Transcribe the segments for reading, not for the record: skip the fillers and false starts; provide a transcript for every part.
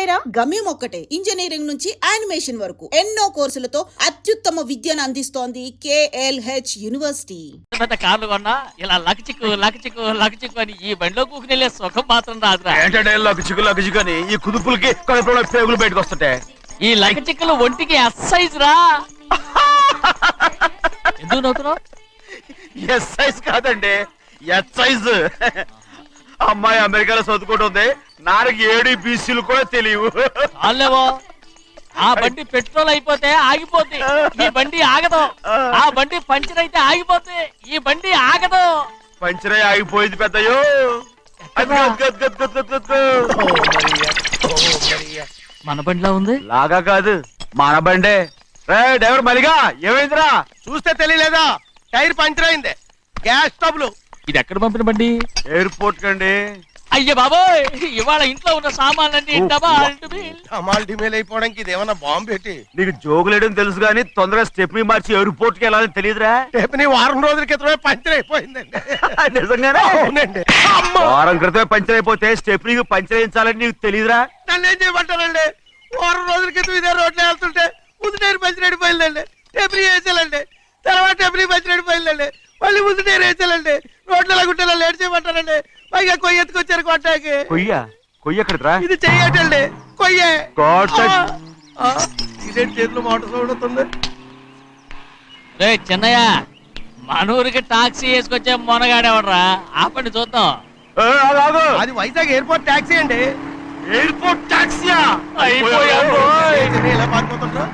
పేరా? గమ్యం ఒక్కటే, ఇంజనీరింగ్ నుంచి యానిమేషన్ వరకు ఎన్నో కోర్సులతో అత్యుత్తమ విద్యను అందిస్తోంది KLH యూనివర్సిటీ. కార్లు కొన్నా ఇలా లకచిక్కు అని ఈ బండిలో కూకునెళ్ళే సుఖం మాత్రం రాదురా. ఏంటంటే లకచిక్కు అని ఈ కుదుపులకి కడుపులో పేగులు బయటకు వస్తుంటే ఈ లకచిక్కులు ఒంటికి ఎక్సైజ్ రా. ఎందుకు నవ్వుతున్నావు? ఎక్సైజ్ కాదండి, ఎక్సైజ్. అమ్మాయి అమెరికాలో చదువుకుంటుంది, నాకు ADBCలు కూడా తెలియవు. చాలేవో, ఆ బండి పెట్రోల్ అయిపోతే ఆగిపోద్ది, ఈ బండి ఆగదు. ఆ బండి పంచర్ అయితే ఆగిపోతే ఈ బండి ఆగదు. పంచరే ఆగిపోయింది పెద్దయ్యో. మన బండిలా ఉంది. లాగా కాదు, మన బండే. డ్రైవర్ మలిగా ఏమైందిరా? చూస్తే తెలియలేదా? టైర్ పంచర్ అయింది. గ్యాస్ స్టవ్లు. ఇది ఎక్కడ పంపిన బండి? ఎయిర్పోర్ట్ కండి. అయ్య బాబోయ్, ఇవాళ ఇంట్లో ఉన్న సామాన్లన్నీ డమాల్ డిమేల్ అయిపోవడానికి ఇదేమన్నా బాంబు పెట్టి. నీకు జోగులేయడం తెలుసు కానీ తొందరగా స్టెప్ని మార్చి ఎయిర్పోర్ట్ కి వెళ్ళాలని తెలియదురా? స్టెప్ని వారం రోజుల క్రితమే పంచర్ అయిపోయిందండి. నిజంగానే? అవునండి. వారం క్రితమే పంచర్ అయిపోతే స్టెప్నీకి పంచర్ వేయించాలని నీకు తెలియదురా? నన్ను ఏం చేయమంటారండి? వారం రోజుల క్రితం ఇదే రోడ్లో వెళ్తుంటే ముందు టైర్ పంచర్ అయిపోయిందండి. స్టెప్ని వేసాలండి, తర్వాత స్టెప్ని పంచర్ అయిపోయిందండి, మళ్ళీ ముందు టైర్ వేసాలండి. రోడ్లు ఎలాగుంటే లేట్ చేయమంటారండి. పైగా కొయ్య ఎత్తుకొచ్చారు కొట్టాకి. కొయ్య ఎక్కడిరా? ఇది చెయ్యటండి, కొయ్యే. ఆ, ఇదే చేతులు మోటార్ సౌండ్ అవుతుంది. రే చిన్నయ్య, మన ఊరికి టాక్సీ వేసుకొచ్చే మొనగాడేవడరా? ఆపండి చూద్దాం. అది వైజాగ్ ఎయిర్పోర్ట్ టాక్సీ అండి. ఎయిర్పోర్ట్ టాక్సీయా? ఇలా పారిపోతుండ్రా?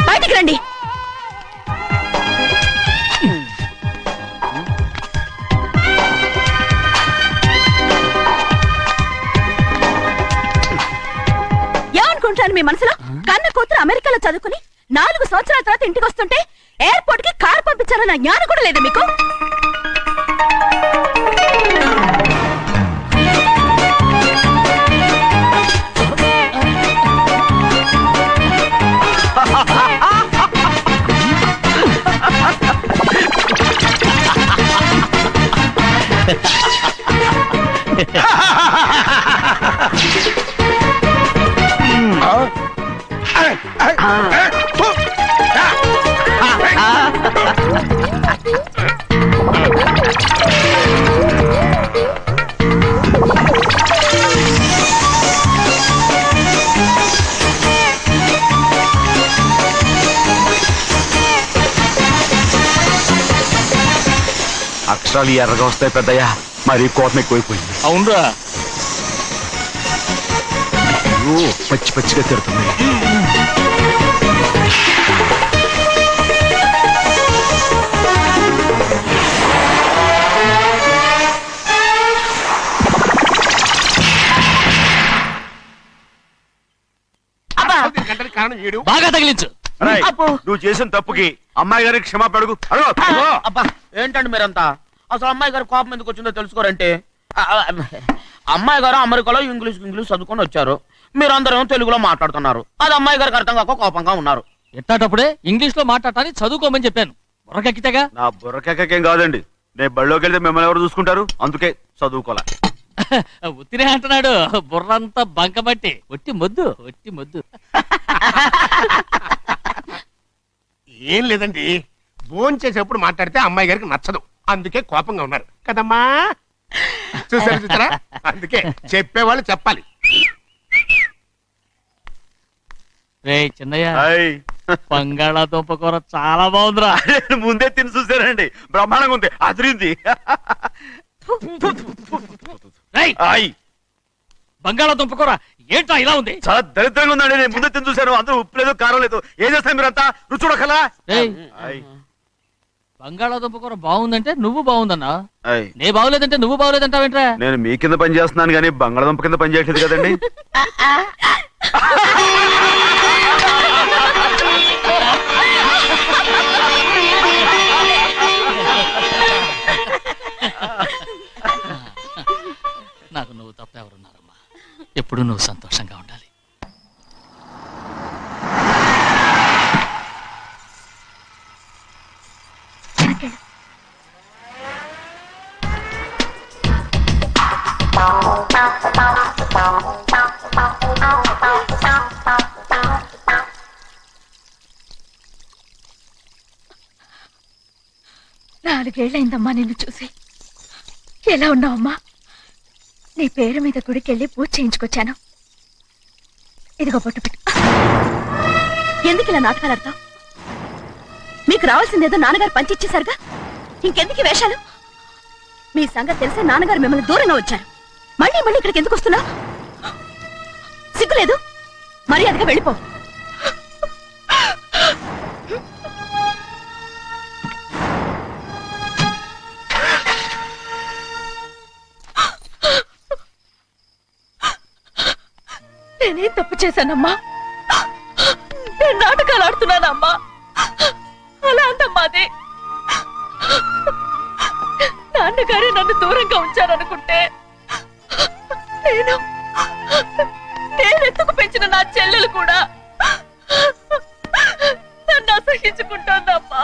బయటికి రండి. ఏమనుకుంటాను మీ మనసులో? కన్న కూతురు అమెరికాలో చదువుకుని 4 సంవత్సరాల తర్వాత ఇంటికి వస్తుంటే ఎయిర్పోర్ట్ కి కారు పంపించాలన్న జ్ఞానం కూడా లేదా మీకు? అక్షరాలు ఎర్రగా వస్తాయి పెద్దయ్యా, మరి కోపం ఎక్కువైపోయింది. అవునరా, పచ్చి పచ్చిగా తిడుతుంది. బాగా తగిలించు. నువ్వు చేసిన తప్పుకి అమ్మాయి గారికి క్షమాపణ అడుగు. అబ్బా ఏంటండి మీరంతా? అసలు అమ్మాయి గారు కోపం ఎందుకు వచ్చిందో తెలుసుకోరంటే, అమ్మాయి గారు అమెరికాలో ఇంగ్లీష్ చదువుకొని వచ్చారు, మీరందరూ తెలుగులో మాట్లాడుతున్నారు. అది అమ్మాయి గారికి అర్థం కాక కోపంగా ఉన్నారు. ఎట్టాటప్పుడే ఇంగ్లీష్ లో మాట్లాడాలని చదువుకోమని చెప్పాను. బుర్రకెక్కితేగా? నా బుర్రకేకేం కాదండి, నేను బళ్ళోకి వెళ్తే మిమ్మల్ని ఎవరు చూసుకుంటారు, అందుకే చదువుకోలే. ఉత్తినే అంటున్నాడు, బుర్రంతా బంకబట్టి. ఒట్టి మొద్దు. ఏం లేదండి, భోజనం చేసేప్పుడు మాట్లాడితే అమ్మాయి గారికి నచ్చదు, అందుకే కోపంగా ఉన్నారు కదమ్మా. చూసారా? అందుకే చెప్పేవాళ్ళు చెప్పాలి. రే చిన్నయ్య, బంగాళాదుంప కూర చాలా బాగుందిరా. ముందే తిని చూసారండి, బ్రహ్మాండంగా ఉంది, అదిరింది. బంగాళాదుంప కూర ఏంటా ఇలా ఉంది? చాలా దరిద్రంగా ఉందండి, నేను ముందే తిని చూశాను. అందరూ ఉప్పు లేదు, కారం లేదు. ఏం చేస్తాను మీరంతా? రుచి చూడకలా. బంగాళాదుంప కూర బాగుందంటే నువ్వు బాగుందన్నా, నే బాగులేదంటే నువ్వు బాగులేదంటావేంట్రా? నేను మీ కింద పని చేస్తున్నాను కానీ బంగాళాదుంప కింద పని చేయట్లేదు కదండి. ఎప్పుడూ నువ్వు సంతోషంగా ఉండాలి. నాలుగేళ్లైందమ్మా నిన్ను చూసి. ఎలా ఉన్నావమ్మా? నీ పేరు మీద గుడికెళ్ళి పూజ చేయించుకొచ్చాను. ఇదిగో బొట్టు పెట్టు. ఎందుకు ఇలా నాటకాలు ఆడతావు? మీకు రావాల్సిందేదో నాన్నగారు పంచిచ్చేశారుగా, ఇంకెందుకు వేషాలు? మీ సంగతి తెలిసే నాన్నగారు మిమ్మల్ని దూరంగా వచ్చారు. మళ్ళీ మళ్ళీ ఇక్కడికి ఎందుకు వస్తున్నావు? సిగ్గులేదు? మర్యాదగా వెళ్ళిపో. నేనేం తప్పు చేశానమ్మా? నేను నాటకాలు ఆడుతున్నానమ్మా. అలా అందమ్మా అది. నాన్నగారే నన్ను దూరంగా ఉంచారనుకుంటే నేనెత్తుకు పెంచిన నా చెల్లెలు కూడా నన్ను అసహించుకుంటోందమ్మా.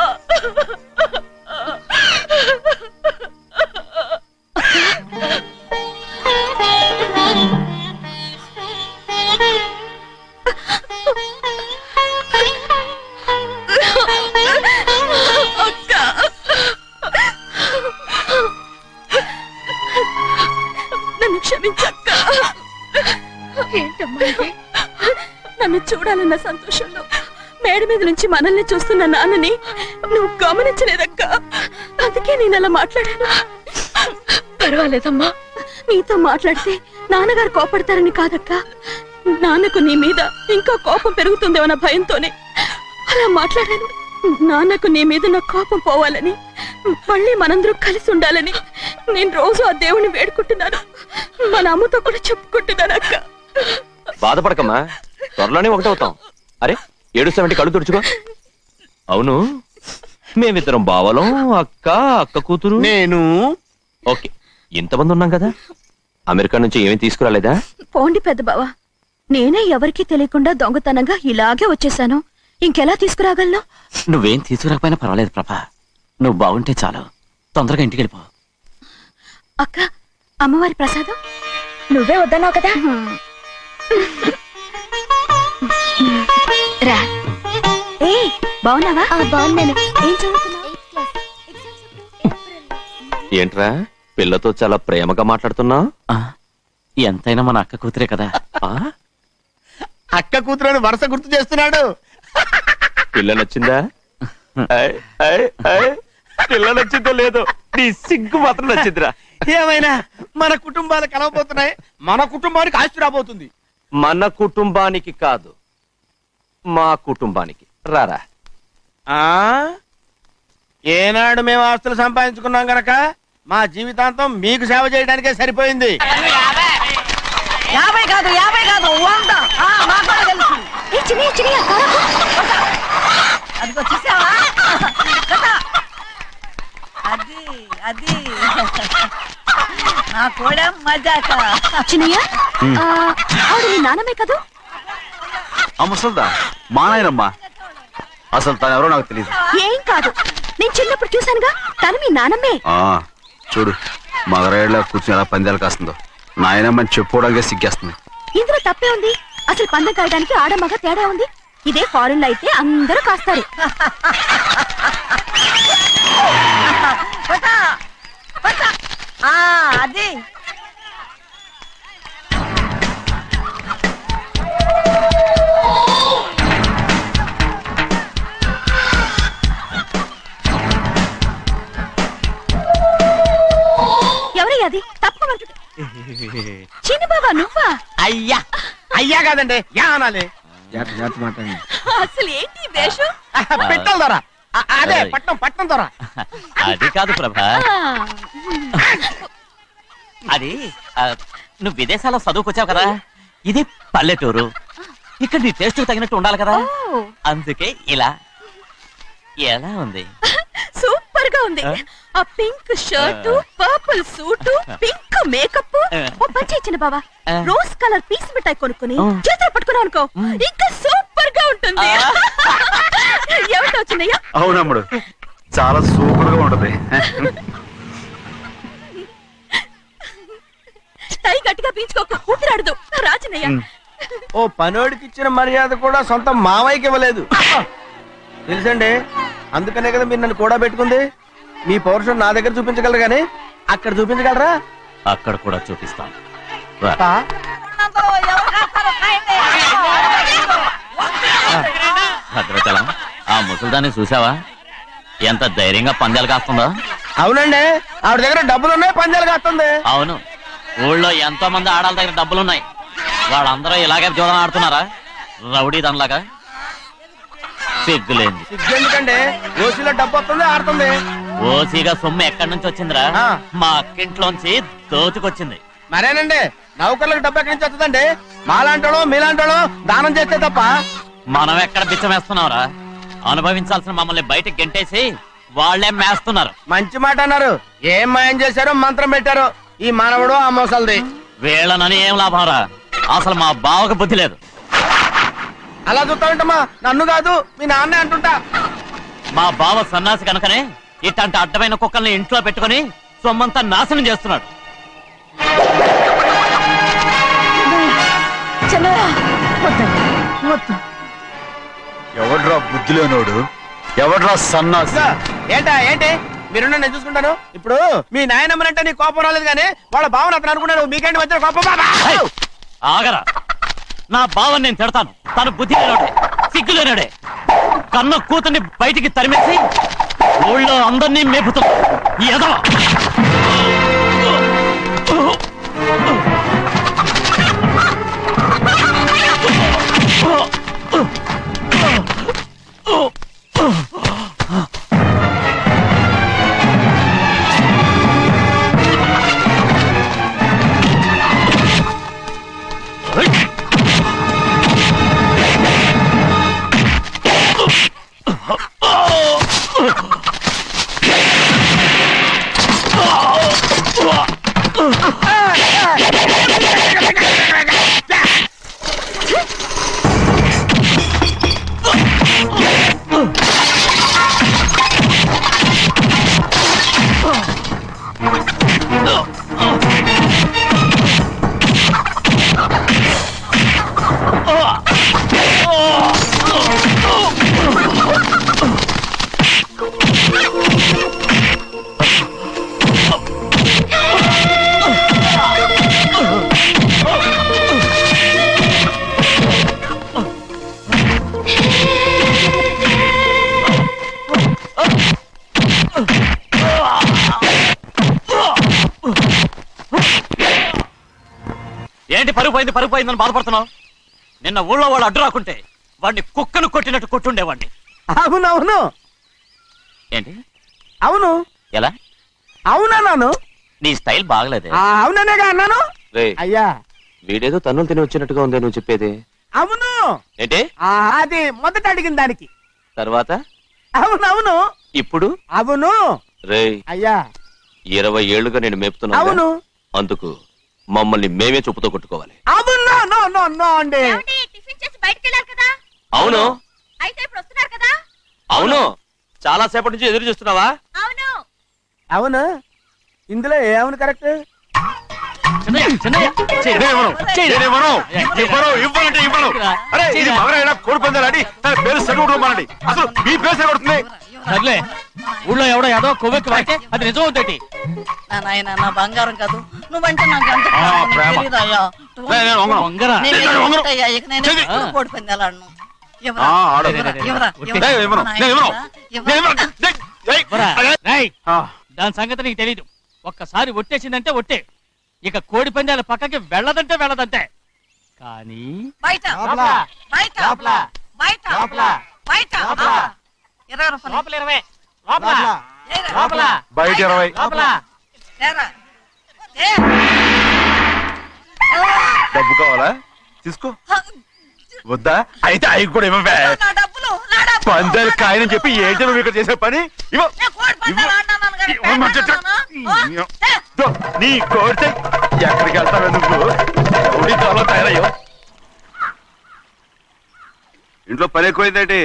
నన్ను క్షమించక్క. ఏంటమ్మా ఇది? నన్ను చూడాలన్న సంతోషంలో మేడ మీద నుంచి మనల్ని చూస్తున్న నాన్నని నువ్వు గమనించలేదక్క. అందుకే నేను అలా మాట్లాడాను. పర్వాలేదమ్మా, నీతో మాట్లాడితే నాన్నగారు కోపడతారని కాదక్క. నాన్నకు నీ మీద ఇంకా కోపం పెరుగుతుందేమన్న భయంతోనే అలా మాట్లాడాను. నాన్నకు నీ మీద నా కోపం పోవాలని, మళ్ళీ మనందరూ కలిసి ఉండాలని నేను రోజు ఆ దేవుని వేడుకుంటున్నాను. మన అమ్మతో కూడా చెప్పుకుంటున్నాను అక్క. బాధపడకమ్మా, త్వరలోనే ఒకటవుతాం. అరే ఏడుస్తామంటే కళ్ళు తుడుచుకో. అవును, మేమిద్దరం బావలం, అక్క అక్క కూతురు నేను. ఓకే, ఇంతమంది ఉన్నాం కదా. అమెరికా నుంచి ఏమీ తీసుకురాలేదా? పోండి పెద్ద బావా, నేనే ఎవరికీ తెలియకుండా దొంగతనంగా ఇలాగే వచ్చేసాను. ఇంకెలా తీసుకురాగలను? నువ్వేం తీసుకురాకపోయినా పర్వాలేదు ప్రభా, నువ్వు బాగుంటే చాలు. తొందరగా ఇంటికి వెళ్ళిపో. అక్క, అమ్మవారి ప్రసాదం నువ్వే వద్దన్నావు కదా. రా. ఏ బాగున్నావా? బాగున్నాను. ఏం చదువుతున్నావు? ఏంట్రా పిల్లతో చాలా ప్రేమగా మాట్లాడుతున్నావు? ఆ, ఎంతైనా మన అక్క కూతురే కదా. అక్క కూతురు వరుస గుర్తు చేస్తున్నాడు. పిల్ల నచ్చిందా? పిల్ల నచ్చిందో లేదో, నీ సిగ్గు మాత్రం నచ్చిందిరా. ఏమైనా మన కుటుంబాలు కలవబోతున్నాయి. మన కుటుంబానికి ఆస్తి రాబోతుంది. మన కుటుంబానికి కాదు, మా కుటుంబానికి. రారా. ఏనాడు మేము ఆస్తులు సంపాదించుకున్నాం గనక మా జీవితాంతం మీకు సేవ చేయడానికే సరిపోయింది. 50 కాదు 100. అదిగో చూసావా? అది నా కూడా మజాక. చిన్నయ్య, ఆవిడ మీ నాన్నమే కదా? ముసల్దా మా నాయనమ్మా. అసలు తను ఎవరో నాకు తెలియదు. ఏం కాదు, నేను చిన్నప్పుడు చూశానుగా, తను మీ నాన్నమ్మే. చూడు మగరాయిలా కూర్చుని ఎలా పందాలు కాస్తుందో. నాయనమ్మని చెప్పుకోవడానికి సిగ్గేస్తుంది. ఇందులో తప్పే ఉంది? అసలు పందెం కాయడానికి ఆడమగ తేడా ఉంది. ఇదే ఫారెన్ లో అయితే అందరూ కాస్తారు. అదే ఎవరయ్యా అది? తప్పమంటు చిన్ని బాబా నువ్వా? అయ్యా అయ్యా కాదండి, యా అనాలి. అసలు ఏంటి వేషం? పెట్టాలి దొర. అదే పట్నం దొర. అది కాదు ప్రభా, అది నువ్వు విదేశాల్లో చదువుకొచ్చావు కదా, ఇది పల్లెటూరు. ఇక్కడ నీ టేస్ట్ తగినట్టు ఉండాలి కదా, అందుకే ఇలా. ఎలా ఉంది? సూపర్ గా ఉంది. ఆ pink shirt, purple suit, pink makeup. ఓ పని ఇచ్చిన బావా, రోజ్ కలర్ పీస్ మిఠాయి కొనుక్కుని చేతిలో పట్టుకున్నావు అనుకో, ఇంకా సూపర్ గా ఉంటుంది. ఎవరితో వచ్చిందయ్యా? అవునమ్ముడు, చాలా సూపర్ గా ఉంటది. టై గట్టిగా పీంచుకోకు, ఊపిరాడదు. రాచినయ్యా. ఓ పనోడికి ఇచ్చిన మర్యాద కూడా సొంత మావయ్యకి ఇవ్వలేదు తెలుసండి. అందుకనే కదా మీరు నన్ను కూడా పెట్టుకుంది. మీ పౌరుషం నా దగ్గర చూపించగలరు కానీ అక్కడ చూపించగలరా? అక్కడ కూడా చూపిస్తాను. రా. భద్రాచలం, ఆ ముసల్దాన్ని చూసావా? ఎంత ధైర్యంగా పందాలు కాస్తుందో. అవునండి, ఆవిడ దగ్గర డబ్బులు ఉన్నాయి, పందాలు కాస్తుంది. అవును, ఊళ్ళో ఎంతో మంది ఆడాళ్ళ దగ్గర డబ్బులున్నాయి. వాళ్ళందరూ ఇలాగే జోదం ఆడుతున్నారా? రౌడీ దానిలాగా. సిగ్గులేంది. ఎందుకంటే ఓసీలో డబ్బు వస్తుంది, ఆడుతుంది. ఓసీగా సొమ్ము ఎక్కడి నుంచి వచ్చిందిరా? ఆ. మా అక్కింట్లోంచి దోచుకొచ్చింది. మరేనండి, నౌకర్లకు డబ్బు ఎక్కడి నుంచి వస్తుందండి? మాలాంటోళ్ళు మీలాంటోళ్ళు దానం చేస్తే తప్ప. మనం ఎక్కడ బిచ్చం వేస్తున్నావురా? అనుభవించాల్సిన మమ్మల్ని బయటకు గెంటేసి వాళ్లే మేస్తున్నారు. మంచి మాట అన్నారు. ఏం మాయం చేశారో మంత్రం పెట్టారో ఈ మానవుడు ఆ మోసల్ది. వీళ్ళనని ఏం లాభంరా? అసలు మా బావకు బుద్ధి లేదు. అలా చూస్తా ఉంటామా? నన్ను కాదు, మీ నాన్నే అంటుంటా. మా బావ సన్నాసి కనుకనే ఇట్లాంటి అడ్డమైన కుక్కల్ని ఇంట్లో పెట్టుకుని సొమ్మంతా నాశనం చేస్తున్నాడు. ఎవడ్రా బుద్ధి లేనోడు? ఎవడ్రా సన్నాసి? ఏంటి మీరు నేను చూసుకుంటాను. ఇప్పుడు మీ నాయనమ్మనంటే నీ కోపం రాలేదు కానీ వాళ్ళ భావన అతను అనుకున్నాడు. మీకేంటి వచ్చిన కోపం? హై! ఆగరా, నా బావని నేను తిడతాను. తను బుద్ధి లేనోడే, సిగ్గు లేనోడే. కన్న కూతుర్ని బయటికి తరిమేసి ఊళ్ళో అందరినీ మేపుతున్నా ఈ ఎదవ. ఏంటి పరుగు పోయిందని బాధపడుతున్నావు? నిన్న ఊళ్ళో వాళ్ళు అడ్డు రాకుంటే వాడిని కుక్కను కొట్టినట్టు కొట్టుండేవాడిని. అవునవును, ఏంటి? అవును. ఎలా? అవునన్నాను. నీ స్టైల్ బాగలేదే. అవుననేగా అన్నాను. అయ్యా, వీడేదో తన్నులు తిని వచ్చినట్టుగా ఉందే నువ్వు చెప్పేది. అవును. ఏంటి? అది మొదట అడిగిన దానికి. తర్వాత అవునవును. ఇప్పుడు అవును. రేయ్, అయ్యా 20 ఏళ్లుగా నేను మేపుతున్నా. అవును. అందుకు మమ్మల్ని మేమే చెప్పుతో కొట్టుకోవాలి. అవును. నో అండి. టిఫిన్ చేసి బయటికి వెళ్ళారు కదా? అవును. అయితే ఇప్పుడు వస్తున్నారు కదా? అవును. చాలా సేపటి నుంచి ఎదురు చూస్తున్నావా? అవును. అవును. ఇందులో ఏమవును కరెక్ట్? కోడి పందాలని తన పేరు సరిగొట్టుకోమనండి. అసలు మీ పేరు సరిగొడుతుంది. సర్లే, ఊళ్ళో ఎవడో ఏదో కొవ్వెక్కి వాడితే అది నిజం అవుతాయి. నా నాయన నా బంగారం కాదు, నువ్వంటే నాకు ఎంత ఆ, ప్రాణం, నీకు ప్రేమ. తెలీదయ్యా? నేను వంగను. వంగరా? నేను నేను వంగను. ఏంటయ్యా, ఇక నేను చెయ్యి. ఎప్పుడు కోడి పందాలాడను. ఎవరా? ఆడు. ఎవరా? ఎవరా? నేను ఇవ్వను. నా నేను ఇవ్వను. నాయనా? నేను ఎవరా? ఇవ్వను. ఏయ్, పోరా. రేయ్, ఆ, దాని సంగతి నీకు తెలీదు. ఒక్కసారి ఒట్టేసిందంటే ఒట్టే. ఇక కోడి పందాల పక్కకి వెళ్ళదంటే వెళ్ళదంటే. కానీ బయట లోపల. బయట లోపల. బయట లోపల. బయట లోపల. 20 రూపాయలు. లోపల 20, లోపల ఏరా? లోపల బయట 20. లోపల. ఏరా? ఏ? డబ్బు కావాలా? తీసుకో. వద్దా? అయితే అవి కూడా ఇవ్వవే. నా డబ్బులు, నా డబ్బులు. పందాలు కాయని చెప్పి ఏంటి నువ్వు ఇక్కడ చేసే పని ఇవ్వ నేను కోడి పందాలు ఆడినాను కదా, ఇవ్వమంటే ఆడినాను. దో, నీ కోడితే ఎక్కడికి వెళ్తావే నువ్వు కోడి త్వరలో తయారయ్యో ఇంట్లో పని ఎక్కువైందేంటి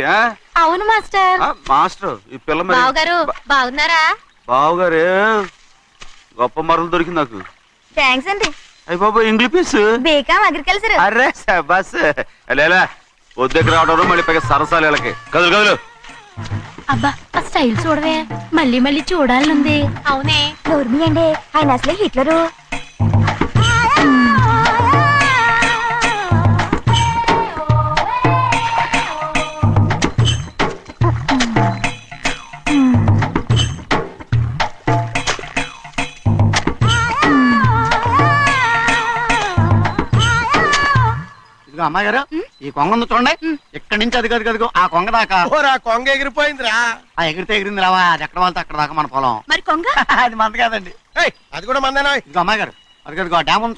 అవును మాస్టర్. మాస్టర్ ఈ పిల్ల మరి బావగారు బాగున్నారా? బావుగారే గొప్ప మరలు దొరికింది నాకు థ్యాంక్స్ అండి. అయ్యి బాబు ఇంగ్లీష్ పీస్ బీకాం అగ్రికల్చర్. అరే బస్ లేలా వద్దకు రావడం మళ్ళీ పైగా సరసాలు వీళ్ళకి కదులు కదులు అబ్బా ఆ స్టైల్ చూడవే, మళ్ళీ మళ్ళీ చూడాలనుంది. అవునే నోర్మి అండి, ఆయన అసలే హిట్లరు. ఇదిగో అమ్మాయి గారు, ఈ కొంగ ఉంది చూడండి, ఇక్కడి నుంచి అది గదిగో ఆ కొంగ దాకా. ఓరా కొంగ ఎగిరిపోయిందిరా. ఆ ఎగిరితే ఎగిరింది రావా, అది ఎక్కడ వాళ్ళతో అక్కడ దాకా మన పొలం. మరి కొంగ అది మంద కాదండి. ఏయ్, అది కూడా మందేనా? ఇదిగో అమ్మాయి గారు, అది ఆ డ్యామ్ ఉంది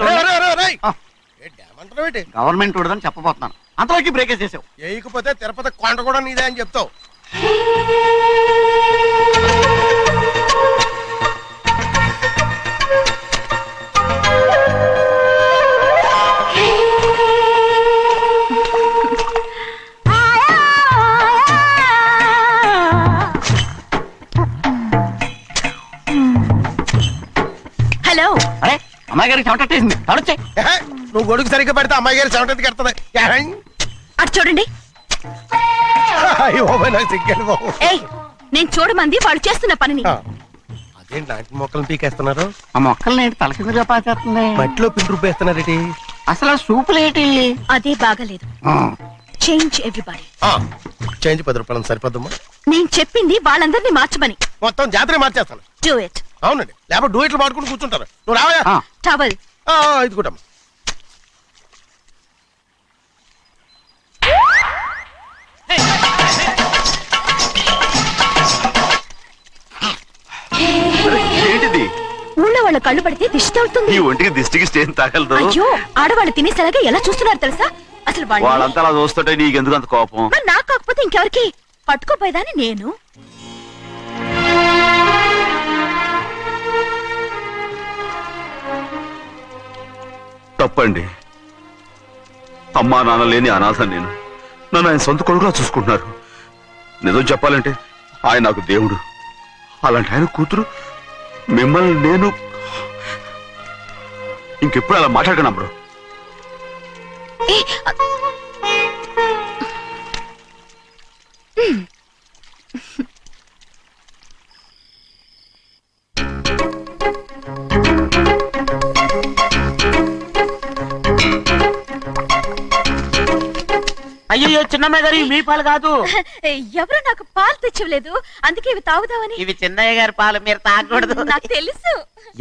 చూడండి, గవర్నమెంట్ ఉండదని చెప్పబోతున్నాను, అంతలోకి బ్రేక్ చేసావు. వేయకపోతే తిరుపతి కొండ కూడా నీదే అని చెప్తావు. హలో. అరే అమ్మాయి గారికి చెమటేసింది, తడొచ్చే. ఏహే, నువ్వు గొడుగు సరిగ్గా పెడితే అమ్మాయి గారి చెమటెత్తి కడుతుంది. అటు చూడండి. నాకు సిగ్గాను బాబు. ఏయ్, నేను చూడమంది వాళ్ళు చేస్తున్న పనిని. అదేంటి నాటి మొక్కలను పీకేస్తున్నారు? ఆ మొక్కల్ని ఏంటి తల కిందగా పాచేస్తుంది? మట్టిలో పిండి రుబ్బేస్తున్నారేటి? అసలు సూపులేటి? అదే బాగలేదు. Change everybody. చేంజ్ 10 రూపాయలు సరిపోద్దమ్మా. నేను చెప్పింది వాళ్ళందరినీ మార్చమని. మొత్తం జాతర మార్చేస్తాను. Do it. అవునండి, లేకపోతే డూయిట్లు పాడుకుని కూర్చుంటారు. నువ్వు రావా? టవల్. ఇది కూడా ఏంటిది ఊళ్ళో వాళ్ళ కళ్ళు పడితే దిష్టి తగులుతుంది. ఈ ఒంటికి దిష్టికి స్టేన్ తగలదు. అయ్యో, ఆడవాళ్ళు తినేసేలాగా ఎలా చూస్తున్నారు తెలుసా? అసలు వాళ్ళంతా అలా చూస్తుంటే నీకెందుకు అంత కోపం? మరి నాకు కాకపోతే ఇంకెవరికి? పట్టుకోపోయేదాన్ని నేను. తప్పండి. అమ్మా నాన్న లేని అనాథ నేను. నన్ను ఆయన సొంత కొడుకులా చూసుకుంటున్నారు. నిజం చెప్పాలంటే ఆయన నాకు దేవుడు. అలాంటి ఆయన కూతురు మిమ్మల్ని నేను ఇంకెప్పుడు అలా మాట్లాడకను అమ్మడు. అయ్యో చిన్నమ్మాయి గారు, మీ పాలు కాదు. ఎవరు నాకు పాలు తెచ్చలేదు, అందుకే ఇవి తాగుదామని. ఇవి చిన్నయ్య గారి పాలు, మీరు తాగకూడదు. నాకు తెలుసు.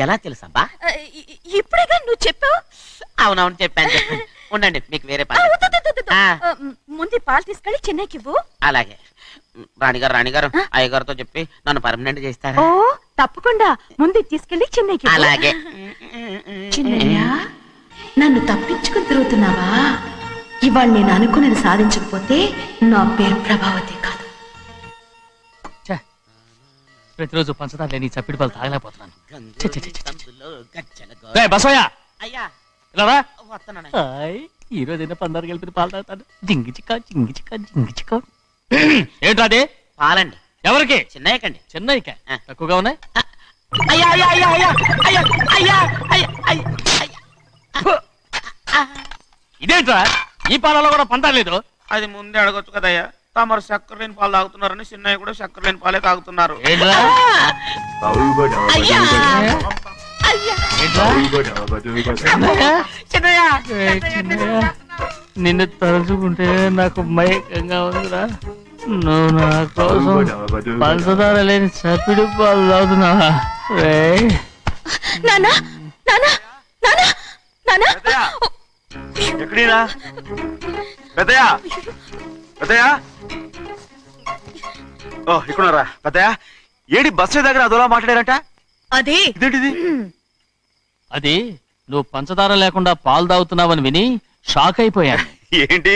ఎలా తెలుసబ్బా? ఇప్పుడేగా నువ్వు చెప్పావు. అవునవును చెప్పాను. ఉండండి, మీకు వేరే ఆ, పాలు. వద్దు, వద్దు, వద్దు, వద్దు. ముందు ఈ పాలు తీసుకెళ్ళి చెన్నైకి ఇవ్వు. అలాగే. రాణిగారు అయ్యగారితో చెప్పి నన్ను పర్మనెంట్ చేస్తారా? ఓ తప్పకుండా, ముందు ఇది తీసుకెళ్ళి చెన్నైకి ఇవ్వు. అలాగే. చిన్నయ్య, నన్ను తప్పించుకుని తిరుగుతున్నావా? ఇవాళ నేను అనుకున్నది సాధించకపోతే నా పేరు ప్రభావతి కాదు. ప్రతిరోజు పంచదార లేని చప్పిడి పాలు తాగలేకపోతున్నాను. గజ్జల బసోయ అయ్యా ఇలా వస్తున్నాను. ఈ రోజైనా పందారు కలిపి పాలు తాగుతాను. జింగి చిక్క జింగి చిక్క జింగి చిక్క. ఏంట్రా అదే? పాలండి. ఎవరికి? చిన్నయ్యకండి. చెన్నైకా? తక్కువగా ఉన్నాయి. అయ్యా అయ్యా అయ్యా అయ్యా అయ్యా అయ్యా అయ్యా అయ్యా అయ్యా. ఇదేంట్రా, ఈ పాలలో కూడా పందారు లేదు? అది ముందే అడగొచ్చు కదయ్యా. తమరు చక్కెర లేని పాలు తాగుతున్నారని చిన్నయ్య కూడా చక్కెర లేని పాలే తాగుతున్నారు. ఏంట్రా? అయ్యా చిన్నయ్య, నిన్ను తలుచుకుంటే నాకు మైకంగా ఉందిరా. నువ్వు నా కోసం పంచదార లేని చప్పిడి పాలు తాగుతున్నావా? నానా నానా నానా నానా ఎక్కడీరా పెద్దయా? పెద్దయా, ఓ ఇక్కడున్నారా పెద్దయా? ఏడి బస్సు దగ్గర అదోలా మాట్లాడారంట. అదే ఇదేంటిది? అది నువ్వు పంచదార లేకుండా పాలు తాగుతున్నావని విని షాక్ అయిపోయాను. ఏంటి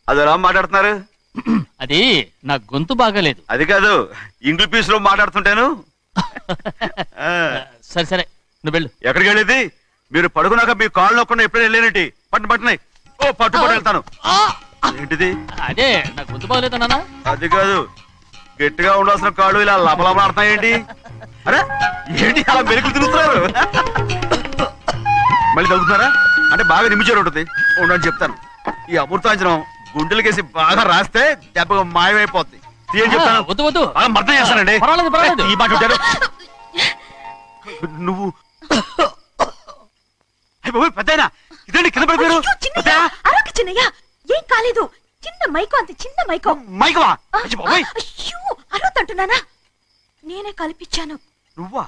అదోలా మాట్లాడుతున్నారు? అది నా గొంతు బాగాలేదు. అది కాదు, ఇంగ్లీష్ పీస్ లో మాట్లాడుతుంటాను. సరే సరే, నువ్వు వెళ్ళు. ఎక్కడికి వెళ్ళేది? మీరు పడుకున్నాక మీ కాళ్ళు నొక్కకుండా ఎప్పుడైనా వెళ్ళేనంటి? పట్టునాయి. ఓ పట్టు వెళ్తాను. ఏంటిది? అదే నా గొంతు బాగలేదు నాన్న. అది కాదు, గట్టిగా ఉండాల్సిన కాళ్ళు ఇలా లబలబలాడుతున్నాయేంటి? అరే ఏంటి అలా మెరుకులు తిరుగుతున్నారు? మళ్ళీ తగ్గుతున్నారా? అంటే బాగా నిమిషాలు ఉంటుంది. ఉండని చెప్తాను. ఈ అమృతాంజనం గుండెలకేసి బాగా రాస్తే దెబ్బగా మాయమైపోద్ది. ఏం చెప్తాను? వద్దు వద్దు, బాగా మర్దం చేస్తానండి. పర్వాలేదు పర్వాలేదు. ఈ మాట ఉంటారు నువ్వు. పెద్దయినా ఇదండి కింద పడిపోయారు. అయ్యో, చిన్నయ్య, అరవకు చిన్నయ్య, ఏం కాలేదు. చిన్న మైకో, అంత చిన్న మైకో. మైకవా? అయ్యో, అరవతంటున్నానా? నేనే కల్పించాను. నువ్వా?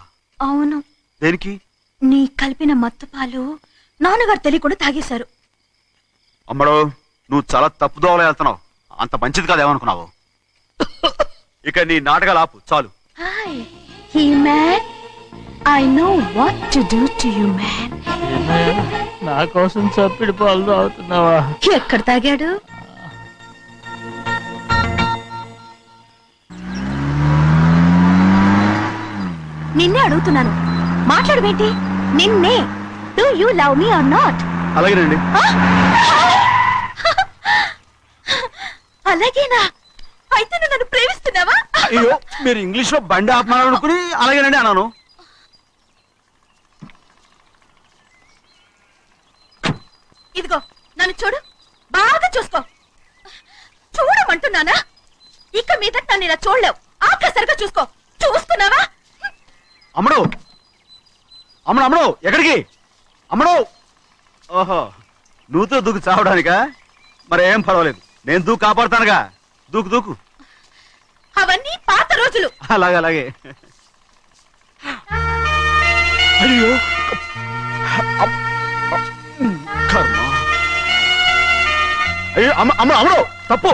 అవును. దేనికి? నీ కలిపిన మత్తు పాలు నాన్నగారు తెలియకుండా తాగేశారు. అమ్మడు, నువ్వు చాలా తప్పుదోవలో వెళ్తున్నావు. అంత మంచిది కాదు ఏమనుకున్నావు? ఇక నీ నాటకాలు ఆపు చాలు. Hi he man, I know what to do to you man. నా కోసం చప్పిడి పాలు తాగుతున్నావా? ఎక్కడ తాగాడు? నిన్నే అడుగుతున్నాను, మాట్లాడబేంటి? నిన్నే. Do you love me or not? అలాగేనండి. అలాగేనా? అయితే నువ్వు నన్ను ప్రేమిస్తున్నావా? అయ్యో, మీరు ఇంగ్లీష్ లో బండి ఆపమాలనుకుని అలాగేనండి అన్నాను. ఇదిగో నన్ను చూడు, బాగా చూసుకో. చూడమంటున్నానా? ఇక మీద నన్ను ఇలా చూడలేవు. ఆఖసరిగా చూసుకో. చూస్తున్నావా? అమ్మడు అమ్మడు అమ్మడు, ఎక్కడికి? అమ్మడు. ఓహో, నువ్వుతో దూకు చావడానికా? మరేం పర్వాలేదు, నేను దూకు కాపాడుతానుగా. దూకు దూకు. అవన్నీ పాత రోజులు. అలాగే అలాగే. అయ్యో కర్మ. అయ్యో అమ్మ అమ్మ అమ్మడు, తప్పు.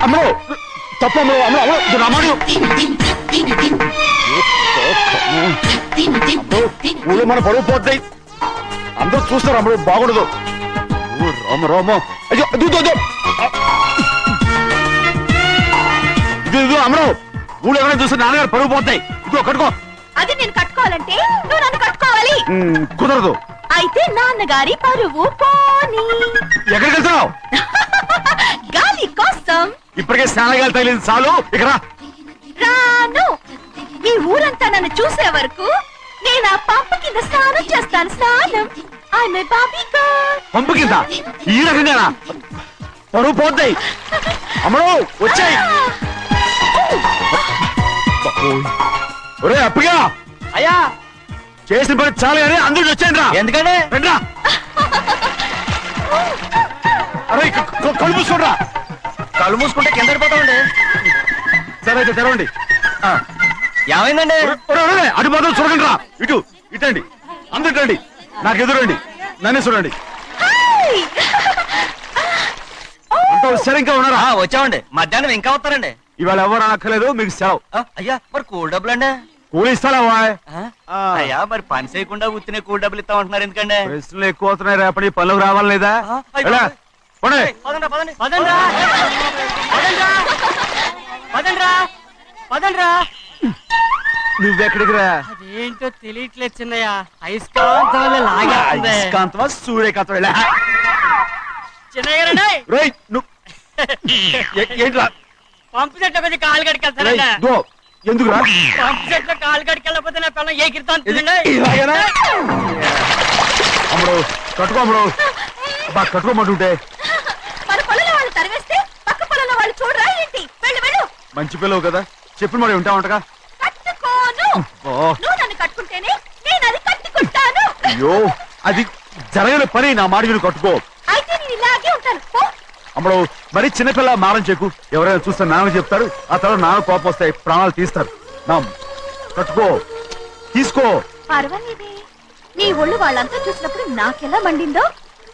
అమ్మడు తప్పు. అమ్మడు అమ్మ అమ్మ రామాడు. ఊళ్ళో మన పరువు పోతాయి, అందరూ చూస్తారు. అమ్మడు బాగుండదు. రామ రామ. అయ్యో ఇది అమ్మడు, ఊళ్ళో ఎవరైనా చూస్తే నాన్నగారు పరువు పోతాయి. ఇదిగో కట్టుకో. అది నేను కట్టుకోవాలంటే నువ్వు నన్ను కట్టుకోవాలి. కుదరదు. అయితే నాన్నగారి పరువు పోనీ. ఎక్కడికి వెళ్తున్నావు? గాలి కోసం. ఇప్పటికే స్నానగాలి తగిలింది చాలు. ఇక్కడ రాను. ఈ ఊరంతా నన్ను చూసే వరకు నేను ఆ పంపు కింద స్నానం చేస్తాను. స్నానం. ఐఎమ్ ఏ బాబీ గర్ల్. పంపు కింద ఈ రకంగానా? పరువు పోతాయి. అమ్మడు వచ్చాయి. ఒరే అప్పగా, అయ్యా చేసిన పని చాలు కానీ అందరికి వచ్చాను రా. ఎందుకంటే రండ్రా. అరే కళ్ళు మూసుకోండి రా. కళ్ళు మూసుకుంటే కింద పడిపోతామండి. సరే అయితే తెరవండి. ఏమైందండి? అటు మాత్రం చూడండి రా. ఇటు ఇటండి, అందరు ఇటండి. నాకు ఎదురండి, నన్నే చూడండి. అంత సరిగ్గా ఉన్నారా? వచ్చామండి. మధ్యాహ్నం ఇంకా వస్తారండి. ఇవాళ ఎవరు అనక్కర్లేదు, మీకు సెలవు. అయ్యా మరి కూల్ డబ్బులు అండి? కూలి ఇస్తారా? అయ్యా మరి పని చేయకుండా ఉత్తినే కూల్ డబ్బులు ఇస్తామంటున్నారు ఎందుకండి? ప్రశ్నలు ఎక్కువ అవుతున్నాయి. రేపటి పనులకు రావాలి లేదా? నువ్వెక్కడికి రా? అదేంటో తెలియట్లేదు చిన్నయ్య. అయస్కాంతం వల్ల లాగేస్తుంది. అయస్కాంతమా సూర్యకాంతం? చిన్నయ్య ఏంట్రా? పంపు చెట్ల కొంచెం కాలు కడికెళ్తానండి. ఎందుకురా? పంపు చెట్ల కాలు కడికెళ్ళకపోతే నా పిల్లలు ఏ కిర్తాను. అమ్మడు కట్టుకో. అమ్మడు బాగా కట్టుకోమంటుంటే మన పొలంలో వాళ్ళు తరివేస్తే పక్క పొలంలో వాళ్ళు చూడరా ఏంటి? వెళ్ళు వెళ్ళు. మంచి పిల్లవు కదా, చెప్పిన మరి ఉంటావంటగా. కట్టుకోను. నువ్వు నన్ను కట్టుకుంటేనే నేను అది కట్టుకుంటాను. అయ్యో, అది జరగని పని. నా మాట విను, కట్టుకో. అయితే నేను ఇలాగే ఉంటాను. పో. అమ్మడు మరి చిన్నపిల్ల మారం చెక్కు. ఎవరైనా చూస్తే నాన్న చెప్తారు. ఆ తర్వాత నాన్న కోపం వస్తాయి, ప్రాణాలు తీస్తారు. నా కట్టుకో, తీసుకో. పర్వాలేదే, నీ ఒళ్ళు వాళ్ళంతా చూసినప్పుడు నాకెలా మండిందో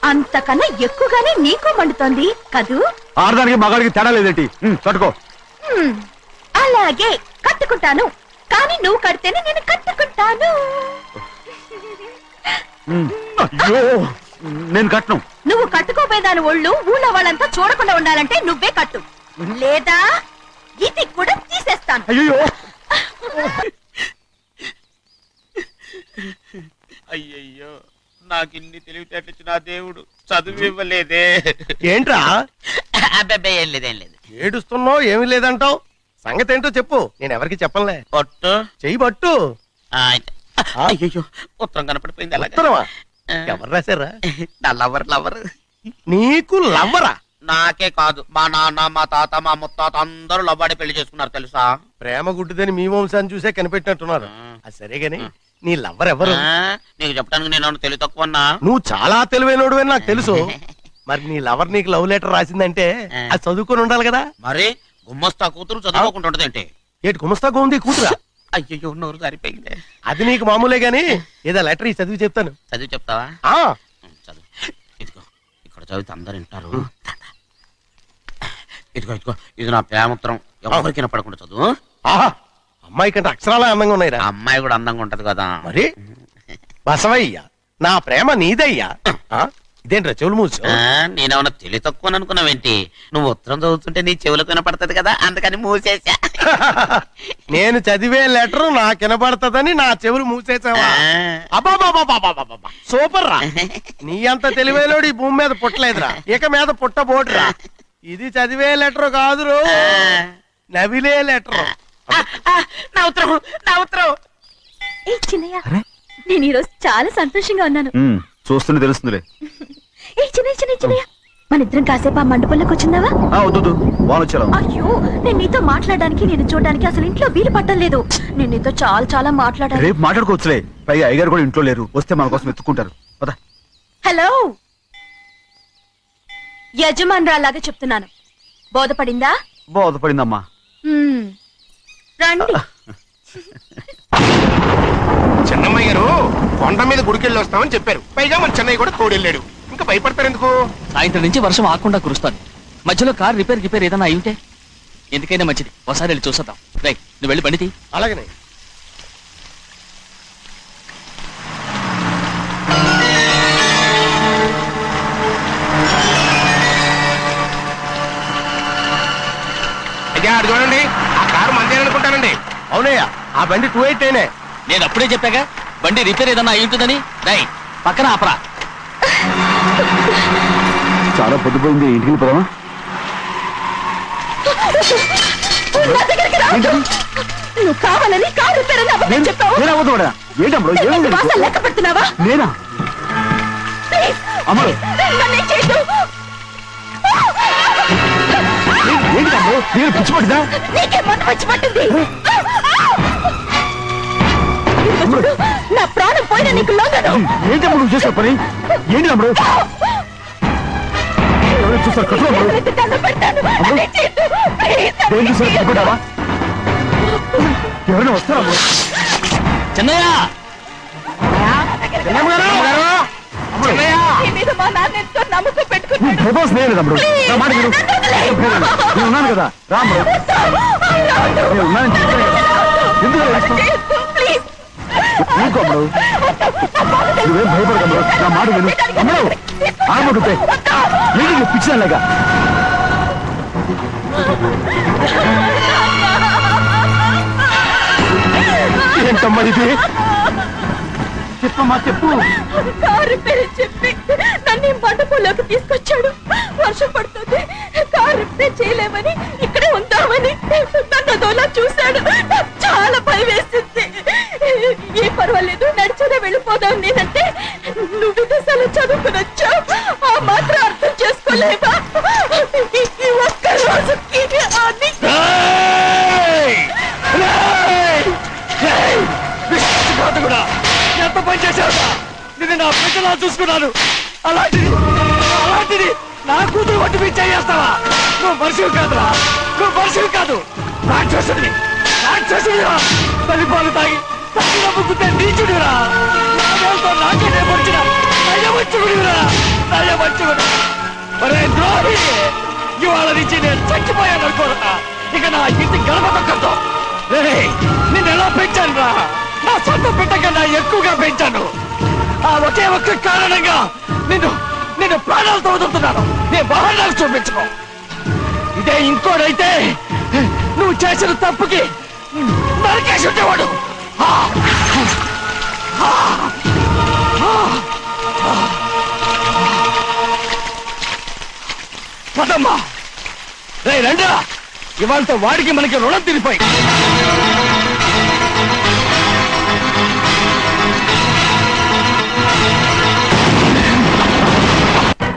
అంతకన్నా ఎక్కువగానే నీకు మండుతోంది కదూ. ఆడదానికి మగాడికి తేడా లేదేంటి? కట్టుకో. అలాగే కట్టుకుంటాను. కానీ నువ్వు కడితేనే నేను కట్టుకుంటాను. అయ్యో నేను కట్టను. నువ్వు కట్టుకోపోయేదాని ఒళ్ళు ఊళ్ళో వాళ్ళంతా చూడకుండా ఉండాలంటే నువ్వే కట్టు, లేదా ఇది కూడా తీసేస్తాను. అయ్యో అయ్యయ్యో, నాకు ఇన్ని తెలివితేటలు ఇచ్చిన దేవుడు చదువు ఇవ్వలేదే. ఏంట్రా అబ్బాయి ఏం లేదు, ఏం లేదు. ఏడుస్తున్నావు? ఏమీ లేదంటావు? సంగతి ఏంటో చెప్పు, నేను ఎవరికి చెప్పనులే. పట్టు. చెయ్యి పట్టు. అయ్యో, ఉత్తరం కనపడిపోయింది. అలాగే ఉత్తరమా? ఎవరు రాశారా? నా లవర్ లవర్. నీకు లవ్వరా? నాకే కాదు, మా నాన్న, మా తాత, మా ముత్తాత అందరూ లవ్వాడి పెళ్లి చేసుకున్నారు తెలుసా. ప్రేమ గుడ్డిదని మీ వంశాన్ని చూసే కనిపెట్టినట్టున్నారు. అది సరే గాని నీ లవ్వర్ ఎవరు? నీకు చెప్పడానికి నేను తెలివి తక్కువన్నా. నువ్వు చాలా తెలివైనడు అని నాకు తెలుసు. మరి నీ లవర్ నీకు లవ్ లెటర్ రాసిందంటే అది చదువుకొని ఉండాలి కదా. మరి గుమ్మస్తా కూతురు చదువుకోకుండా ఉంటదేంటి? ఏటి గుమస్తాగా ఉంది కూతురా? అయ్యో, నోరు సరిపోయింది. అది నీకు మామూలే గాని ఏదో లెటర్ ఈ చదివి చెప్తాను. చదివి చెప్తావా? ఆ చదువు. ఇదిగో, ఇక్కడ చదివితే అందరు వింటారు. ఇదిగో ఇదిగో, ఇది నా ప్రేమోత్తరం. ఎవరికి పడకుండా చదువు. ఆహా, అమ్మాయి కంటే అక్షరాలే అందంగా ఉన్నాయిరా. అమ్మాయి కూడా అందంగా ఉంటది కదా. మరి బసవయ్య, నా ప్రేమ నీదయ్యా. ఇదేంట్రా చెవులు మూసు? నేనేమన్నా తెలివి తక్కువ అనుకున్నావేంటి? నువ్వు ఉత్తరం చదువుతుంటే నీ చెవులకు వినపడుతుంది కదా, అందుకని మూసేసా. నేను చదివే లెటర్ నాకు వినపడుతుందని నా చెవులు మూసేసావా? అబ్బాబాబాబాబాబాబా, సూపర్ రా. నీ అంత తెలివైనోడు ఈ భూమి మీద పుట్టలేదురా, ఇక మీద పుట్టబోటురా. ఇది చదివే లెటర్ కాదురు, నవిలే లెటర్. నా ఉత్తరం, నా ఉత్తరం. ఏ చిన్నయ్య, నేను ఈరోజు చాలా సంతోషంగా ఉన్నాను. చూస్తూనే తెలుస్తుందిలే. ఏ చిన్నయ్య, మన ఇద్దరం కాసేపు ఆ మండపంలోకి వచ్చిందావా? వద్దు, వాళ్ళు వచ్చారు. అయ్యో, నేను నీతో మాట్లాడడానికి, నేను చూడడానికి అసలు ఇంట్లో వీలు పట్టలేదు. నేను నీతో చాలా చాలా మాట్లాడాలి. రేపు మాట్లాడుకోవచ్చులే. పైగా అయ్యగారు కూడా ఇంట్లో లేరు, వస్తే మన కోసం ఎత్తుకుంటారు. పద. హలో, యజమానురాలాగా చెప్తున్నాను, బోధపడిందా? బోధపడిందమ్మా. రండి. చెన్నమ్మ గారు కొండ మీద గుడికెళ్ళి వస్తామని చెప్పారు. పైగా మన చెన్నయ్య కూడా తోడెళ్ళాడు. ఇంకా భయపడతారు ఎందుకు? సాయంత్రం నుంచి వర్షం ఆకుండా కురుస్తాను. మధ్యలో కార్ రిపేర్ ఏదైనా అయి ఉంటే ఎందుకైనా మంచిది, ఒకసారి వెళ్ళి చూసేద్దాం. రైట్, నువ్వు వెళ్ళి బండి తీ. అలాగనే. అదే అడు చూడండి, ఆ కారు మందే అనుకుంటానండి. అవునయ్యా, ఆ బండి 288. నేను అప్పుడే చెప్పాగా బండి రిపేర్ ఏదన్నా అయి ఉంటుందని. రైట్, పక్కన ఆపరా. చాలా పొద్దుపోయింది, ఇంటికి పోదామా? నువ్వు కావాలని కారు రిపేర్ అని అబద్ధం చెప్పావు. లెక్క పెడుతున్నావా? నేనా? అమ్మడు ఏంటి తమ్ముడు, నేను పిచ్చి పట్టిదా? నీకే మొన్న పిచ్చి పట్టింది. నా ప్రాణం పోయినా నీకు లొంగను. ఏంటి అమ్ముడు నువ్వు చేసే పని? ఏంటి అమ్ముడు? ఎవరైనా చూస్తారు కట్టు. ఏం చూసారు కట్టుకుంటావా? ఎవరైనా వస్తారా? చెన్నయ్య, మా నాన్న ఎంతో నమ్మకం పెట్టుకున్నాడు. నేను ఉన్నాను కదా, రాముడు. నేను ఉన్నానని చెప్పాను కదా, ఎందుకు అమ్ముడు? నువ్వేం భయపడకమ్ముడు, నా మాట విను. అమ్ముడు ఆడమంటుంటే ఏంటి పిచ్చిదానిలాగా? ఏంటమ్మా ఇది? చెప్పమ్మా, చెప్పు. కారు రిపేర్ చెప్పి నన్ను మండపంలోకి తీసుకొచ్చాడు. వర్షం పడుతుంది, కారు రిపేర్ చేయలేమని ఇక్కడే ఉందామని నన్ను అదోలా చూశాడు. నాకు చాలా భయం వేసింది. ఏ పర్వాలేదు, నడిచేదే వెళ్ళిపోదాం నేనంటే, నువ్వు విదేశాలు చదువుకుని వచ్చావు, ఆ మాత్రం అర్థం చేసుకోలేవా? ఈ ఒక్క రోజుకి అని ఎంత పని చేశావురా? నేను నా బిడ్డలా చూసుకున్నాను. అలాంటిది నా కూతురు వంటి మీద చేస్తావా? నువ్వు మనిషివి కాదురా, నువ్వు మనిషివి కాదు, రాక్షసుడివి. తల్లిపాలు తాగి నమ్ముకుంటే నీచుడిరా. నాకే వచ్చిన నయవంచుడిరా, నయవంచుడు. ఒరే ద్రోహి, ఇవాళ నుంచి నేను చచ్చిపోయాను అనుకోరా. ఇక నా ఇంటి గడప తొక్కతో నిన్ను ఎలా పెంచాను రా? నా సొంత బిడ్డ కన్నా ఎక్కువగా పెంచాను. ఆ ఒకే ఒక్క కారణంగా నిన్ను నిన్ను ప్రాణాలతో వదులుతున్నాను. నీ వాహనాలు చూపించుకో. ఇదే ఇంకోడైతే నువ్వు చేసిన తప్పుకి నరికేసి ఉండేవాడు. పదమ్మా, రే రండా, ఇవాళ వాడికి మనకి రుణం తిరిగిపోయి.